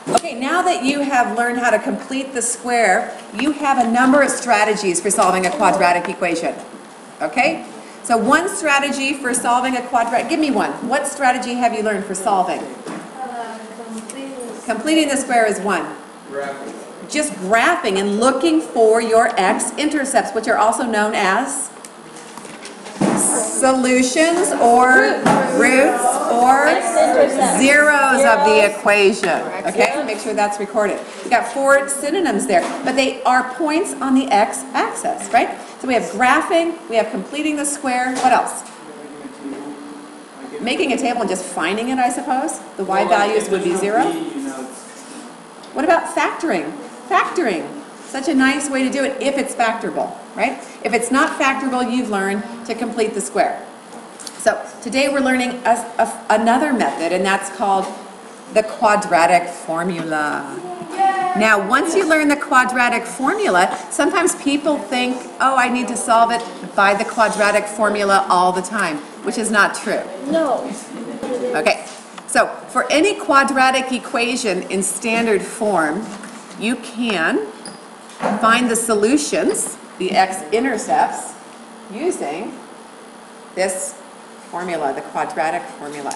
Okay, now that you have learned how to complete the square, you have a number of strategies for solving a quadratic equation. Okay? So one strategy for solving a quadratic, give me one. What strategy have you learned for solving? Completing the square is one. Graphing. Just graphing and looking for your x-intercepts, which are also known as solutions or roots or zeros of the equation. Okay, make sure that's recorded. We've got 4 synonyms there, but they are points on the x-axis, right? So we have graphing, we have completing the square. What else? Making a table and just finding it, I suppose. The y values would be 0. What about factoring? Factoring. Such a nice way to do it if it's factorable, right? If it's not factorable, you've learned to complete the square. So today we're learning another method, and that's called the quadratic formula. Now, once you learn the quadratic formula, sometimes people think, oh, I need to solve it by the quadratic formula all the time, which is not true. No. Okay, so for any quadratic equation in standard form, you can find the solutions, the x-intercepts, using this formula, the quadratic formula.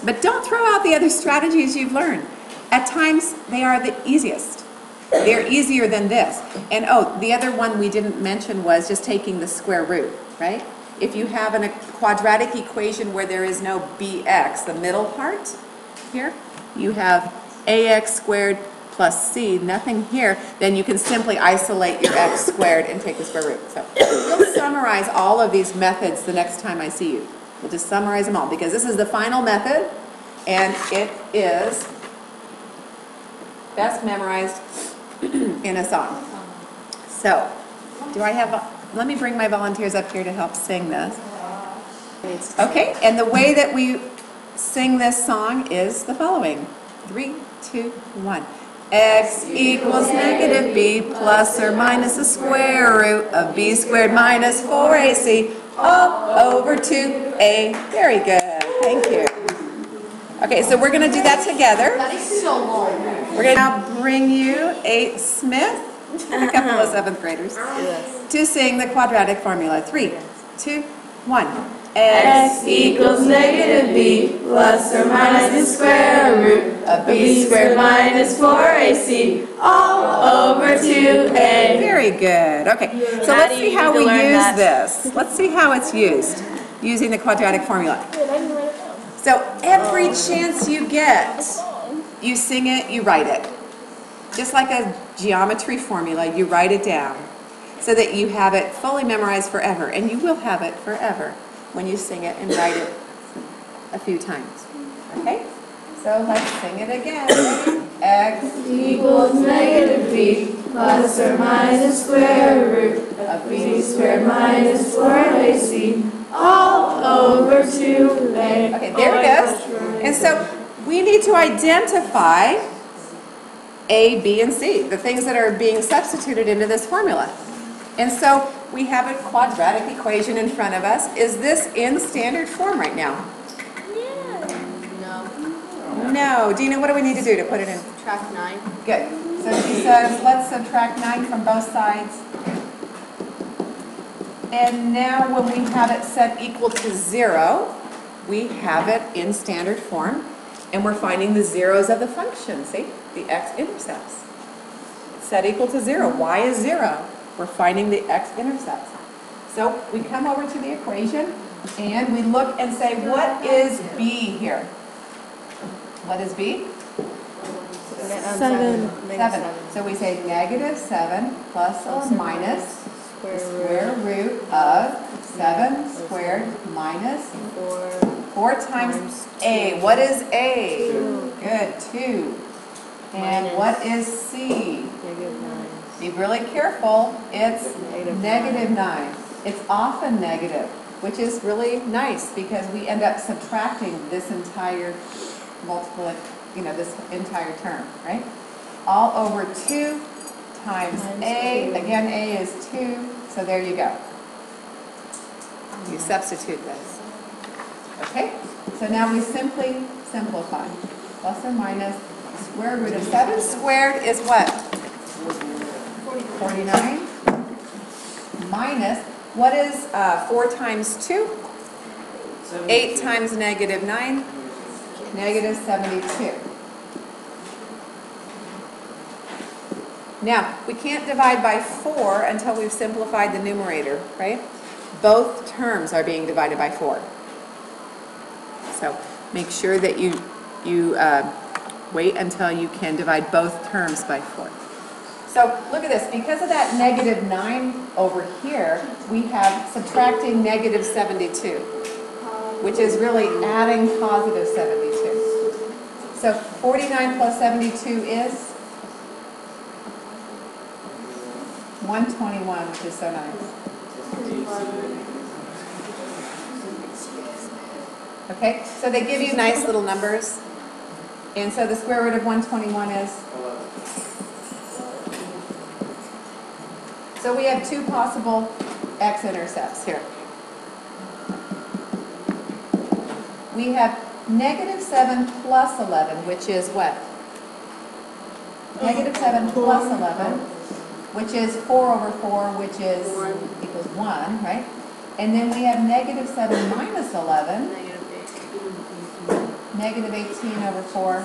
But don't throw out the other strategies you've learned. At times, they are the easiest. They're easier than this. And oh, the other one we didn't mention was just taking the square root, right? If you have a quadratic equation where there is no bx, the middle part here, you have ax squared plus c, nothing here, then you can simply isolate your x squared and take the square root. So we'll summarize all of these methods the next time I see you. We'll just summarize them all because this is the final method and it is best memorized in a song. So, let me bring my volunteers up here to help sing this. Okay, and the way that we sing this song is the following. 3, 2, 1. X equals negative b plus or minus the square root of b squared minus 4ac all over 2a. Very good. Thank you. Okay, so we're going to do that together. That is so long. We're going to now bring you a Smith and a couple of 7th graders to sing the quadratic formula. 3, 2, 1. X equals negative b plus or minus the square root of b squared minus 4ac all over 2a. Very good. Okay, so let's see how we use this. Let's see how it's used using the quadratic formula. So every chance you get, you sing it, you write it. Just like a geometry formula, you write it down so that you have it fully memorized forever. And you will have it forever when you sing it and write it a few times. Okay? So let's sing it again. X Equals negative b plus or minus square root of b squared minus 4ac all over 2a. Okay, there it goes. And so we need to identify A, B, and C, the things that are being substituted into this formula. And so we have a quadratic equation in front of us. Is this in standard form right now? No. Dina, what do we need to do to put it in? Subtract 9. Good. So she says, let's subtract 9 from both sides. And now when we have it set equal to 0, we have it in standard form. And we're finding the zeros of the function, see? The x-intercepts. It's set equal to 0. Y is 0. We're finding the x-intercepts. So we come over to the equation and we look and say, what is b here? What is b? 7. 7. So we say negative 7 plus or minus the square root of 7 squared minus 4 times a. What is a? 2. Good, 2. And what is c? Negative 9. Be really careful. It's negative 9. It's often negative, which is really nice because we end up subtracting this entire this entire term, right? All over 2 times a. Again, a is 2. So there you go. You substitute this. Okay? So now we simply simplify. Plus or minus Square root of 7 squared is what? 49. Minus, what is 4 times 2? 8 times negative 9, negative 72. Now, we can't divide by 4 until we've simplified the numerator, right? Both terms are being divided by 4. So make sure that you wait until you can divide both terms by 4. So look at this. Because of that negative 9 over here, we have subtracting negative 72, which is really adding positive 72. So 49 plus 72 is 121, which is so nice. Okay, so they give you nice little numbers. And so the square root of 121 is? So we have 2 possible x-intercepts here. We have negative 7 plus 11, which is what? Negative 7 plus 11, which is 4 over 4, which is equals 1, right? And then we have negative 7 minus 11, negative 18 over 4,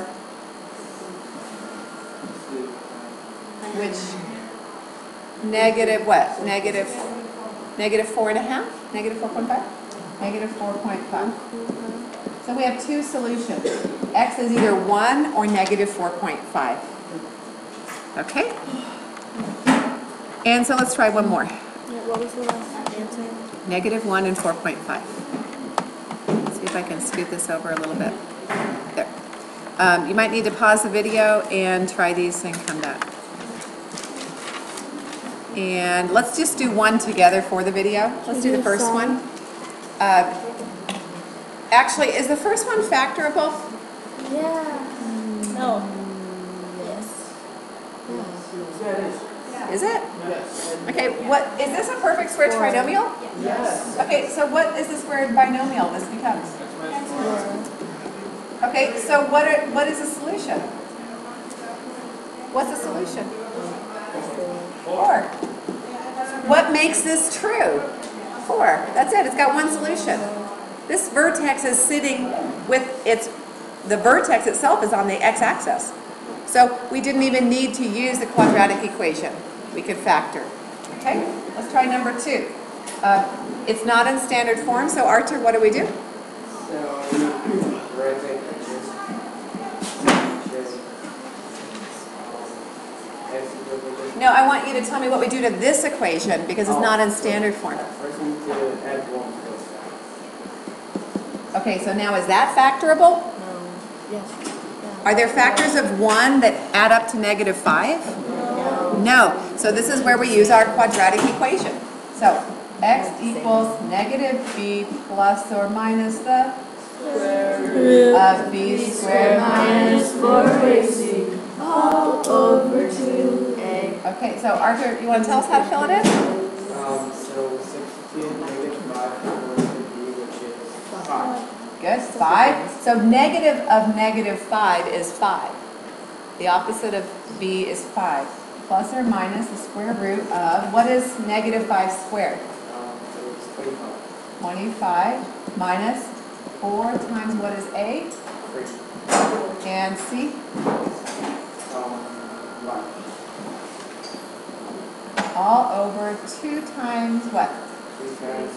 which negative what? Negative 4.5? Negative 4.5? Negative 4.5. So we have 2 solutions. X is either 1 or negative 4.5. Okay? And so let's try one more. What was the last answer? Negative 1 and 4.5. See if I can scoot this over a little bit. There. You might need to pause the video and try these and come back. And let's just do one together for the video. Let's do the first one. Actually, is the first one factorable? Yeah. No. Yes. Is it? Yes. Okay, what is this a perfect square trinomial? Yes. Okay, so what is the squared binomial this becomes? Okay, so what is the solution? What's the solution? 4. What makes this true? 4. That's it. It's got one solution. This vertex is sitting with the vertex itself is on the x-axis. So we didn't even need to use the quadratic equation. We could factor. Okay, let's try number 2. It's not in standard form, so Arthur, what do we do? No, I want you to tell me what we do to this equation because it's not in standard form. First we need to add 1 to this. Okay, so now is that factorable? No. Yes. Are there factors of 1 that add up to negative 5? No. So this is where we use our quadratic equation. So x equals negative b plus or minus the Square root of b squared minus 4ac all over 2a. Okay, so Arthur, you want to tell us how to fill it in? So 62 negative 5 equals to b, which is 5. Good, 5. So negative of negative 5 is 5. The opposite of b is 5. Plus or minus the square root of, what is negative 5 squared? So it's 25. 25 minus 4 times what is a? 3. And c? 1. All over 2 times what? 3 times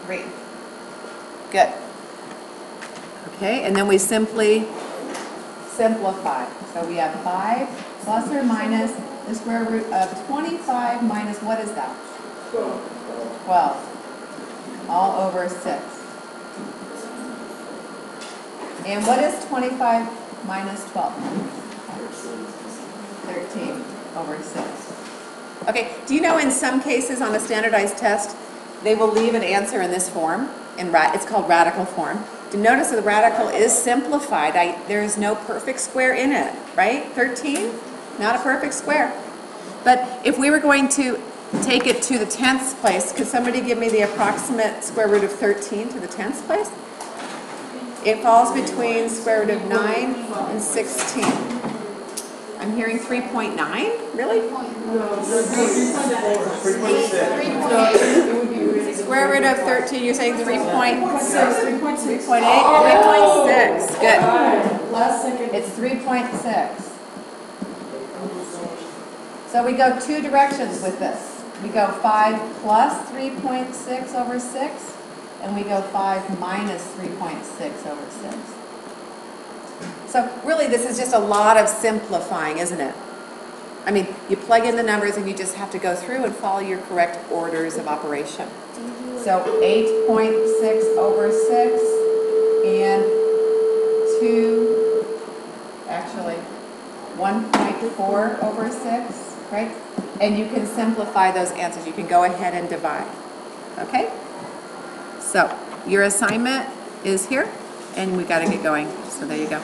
3. Good. Okay, and then we simply simplify. So we have 5 plus or minus the square root of 25 minus what is that? 12. All over 6. And what is 25 minus 12? 13 over 6. Okay, do you know in some cases on a standardized test, they will leave an answer in this form, it's called radical form. Notice that the radical is simplified. There is no perfect square in it, right? 13, not a perfect square. But if we were going to take it to the 10th place, could somebody give me the approximate square root of 13 to the 10th place? It falls between square root of 9 and 16. I'm hearing 3.9, really? 3.6. Square root of 13, you're saying 3.6, 3.6, good. Last second. It's 3.6. So we go two directions with this. We go 5 plus 3.6 over 6, and we go 5 minus 3.6 over 6. So really this is just a lot of simplifying, isn't it? I mean, you plug in the numbers and you just have to go through and follow your correct orders of operation. So 8.6 over 6 and 1.4 over 6, right? And you can simplify those answers. You can go ahead and divide, okay? So your assignment is here, and we got to get going. So there you go.